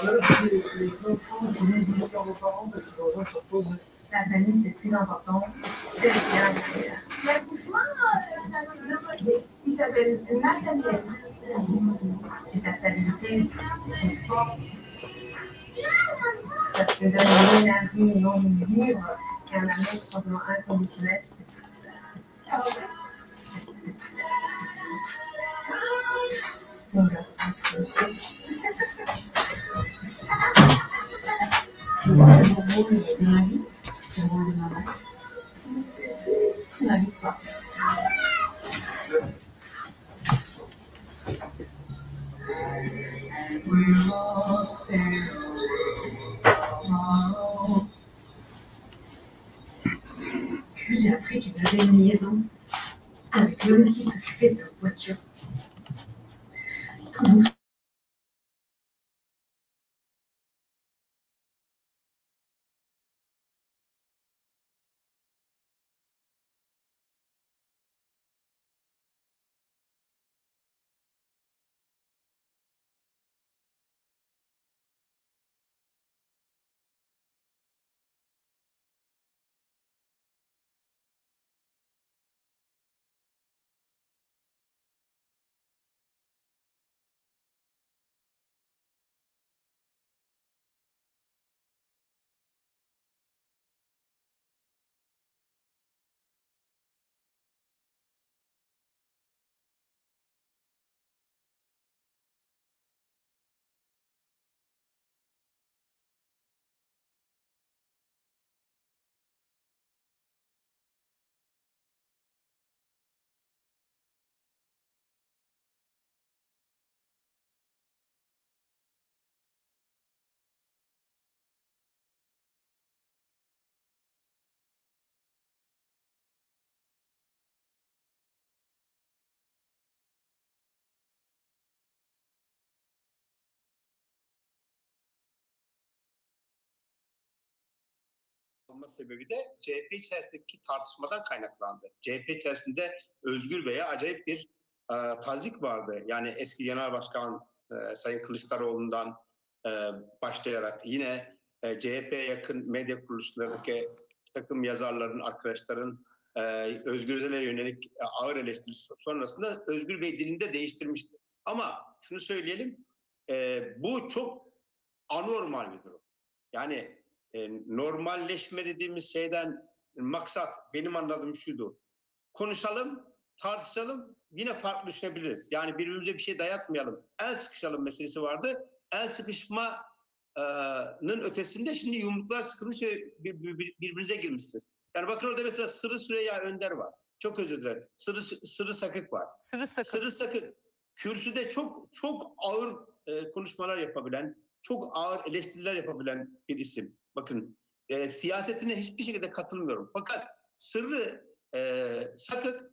Alors là, c'est les enfants qui lisent l'histoire aux parents parce qu'ils ont besoin de se reposer. La famille, c'est plus important. C'est le bien derrière. L'accouchement, ça nous motive. Il s'appelle Nathaniel. C'est ta stabilité, c'est ton fort. Ça te donne une énergie, une envie de vivre et un amour tout simplement inconditionnel. Donc, le rôle de ma vie, c'est le rôle de ma mère. C'est ma victoire. J'ai appris qu'il y avait une liaison avec l'homme qui s'occupait de leur voiture. Pendant olma sebebi de CHP içerisindeki tartışmadan kaynaklandı. CHP içerisinde Özgür Bey'e acayip bir tazik vardı. Yani eski Genel Başkan Sayın Kılıçdaroğlu'ndan başlayarak yine CHP'ye yakın medya kuruluşlarındaki takım yazarların, arkadaşların Özgür Özel'e yönelik ağır eleştirisi sonrasında Özgür Bey dilinde değiştirmişti. Ama şunu söyleyelim, bu çok anormal bir durum. Yani normalleşme dediğimiz şeyden maksat benim anladığım şudur. Konuşalım, tartışalım, yine farklı düşünebiliriz. Yani birbirimize bir şey dayatmayalım. El sıkışalım meselesi vardı. El sıkışmanın ötesinde şimdi yumruklar sıkılmış ve birbirinize girmişsiniz. Yani bakın orada mesela Sırrı Süreyya Önder var. Çok özür dilerim. Sırrı Sakık var. Sırrı Sakık. Kürsüde çok ağır konuşmalar yapabilen, çok ağır eleştiriler yapabilen bir isim. Bakın siyasetine hiçbir şekilde katılmıyorum. Fakat Sırrı Sakık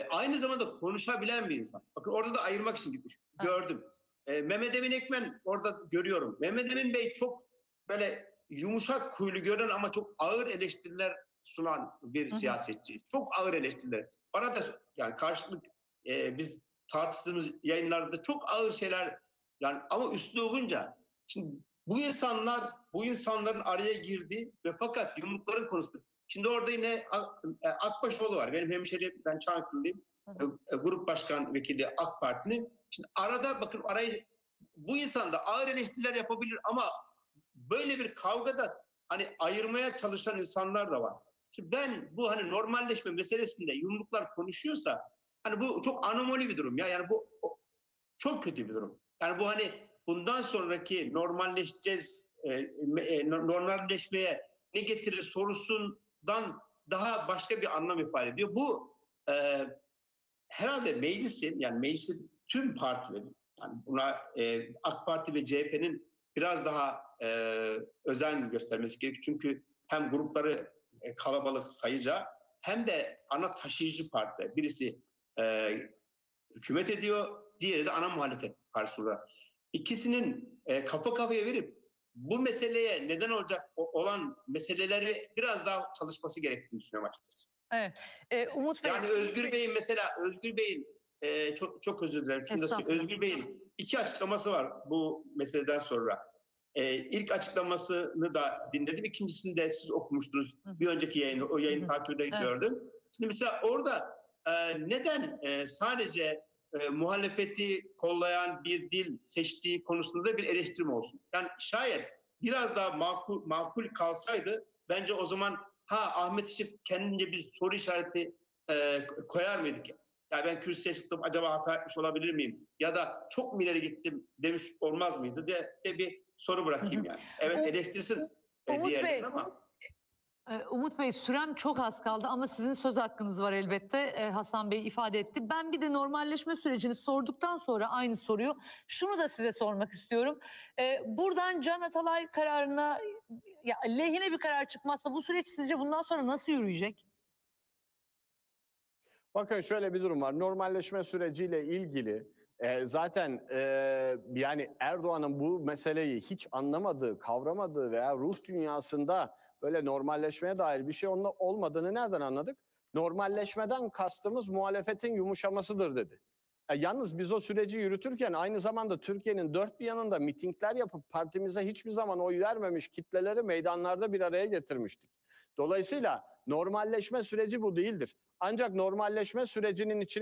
aynı zamanda konuşabilen bir insan. Bakın orada da ayırmak için gitmiş. Gördüm. Mehmet Emin Ekmen orada görüyorum. Mehmet Emin Bey çok böyle yumuşak kuyulu gören ama çok ağır eleştiriler sunan bir siyasetçi. Çok ağır eleştiriler. Bana da yani karşılık biz tartıştığımız yayınlarda çok ağır şeyler yani ama üslubunca. Şimdi bu insanların araya girdi ve fakat yumrukların konuştu. Şimdi orada yine Akbaşoğlu var. Benim hemşerim, ben Çankırılıyım. Grup Başkan Vekili AK Parti'nin. Şimdi arada bakın bu insan da ağır eleştiriler yapabilir ama böyle bir kavgada hani ayırmaya çalışan insanlar da var. Şimdi ben bu hani normalleşme meselesinde yumruklar konuşuyorsa hani bu çok anomali bir durum ya. Yani bu çok kötü bir durum. Yani bu hani bundan sonraki normalleşmeye ne getirir sorusundan daha başka bir anlam ifade ediyor. Bu herhalde meclisin tüm partilerin yani buna AK Parti ve CHP'nin biraz daha özen göstermesi gerekiyor. Çünkü hem grupları kalabalık sayıca hem de ana taşıyıcı partiler. Birisi hükümet ediyor, diğeri de ana muhalefet partisi olarak. İkisinin kafa kafaya verip bu meseleye neden olacak olan meseleleri biraz daha çalışması gerektiğini düşünüyorum açıkçası. Evet. Umut Bey. Yani Özgür Bey'in çok özür dilerim. Özgür Bey'in 2 açıklaması var bu meseleden sonra. İlk açıklamasını da dinledim. İkincisini de siz okumuştunuz. Bir önceki yayını, o yayını takip ederek gördüm. Şimdi mesela orada neden sadece muhalefeti kollayan bir dil seçtiği konusunda da bir eleştirim olsun? Yani şayet biraz daha makul kalsaydı bence o zaman Ahmet İşit kendince bir soru işareti koyar mıydık? Ya ben kürsüye çıktım, acaba hata etmiş olabilir miyim? Ya da çok mu ileri gittim demiş olmaz mıydı de bir soru bırakayım yani. Evet, eleştirsin diyelim ama. Umut Bey, sürem çok az kaldı ama sizin söz hakkınız var elbette. Hasan Bey ifade etti. Ben bir de normalleşme sürecini sorduktan sonra aynı soruyu şunu da size sormak istiyorum. Buradan Can Atalay kararına lehine bir karar çıkmazsa bu süreç sizce bundan sonra nasıl yürüyecek? Bakın şöyle bir durum var. Normalleşme süreciyle ilgili zaten yani Erdoğan'ın bu meseleyi hiç anlamadığı, kavramadığı veya ruh dünyasında böyle normalleşmeye dair bir şey olmadığını nereden anladık? Normalleşmeden kastımız muhalefetin yumuşamasıdır dedi. Yalnız biz o süreci yürütürken aynı zamanda Türkiye'nin dört bir yanında mitingler yapıp partimize hiçbir zaman oy vermemiş kitleleri meydanlarda bir araya getirmiştik. Dolayısıyla normalleşme süreci bu değildir. Ancak normalleşme sürecinin içine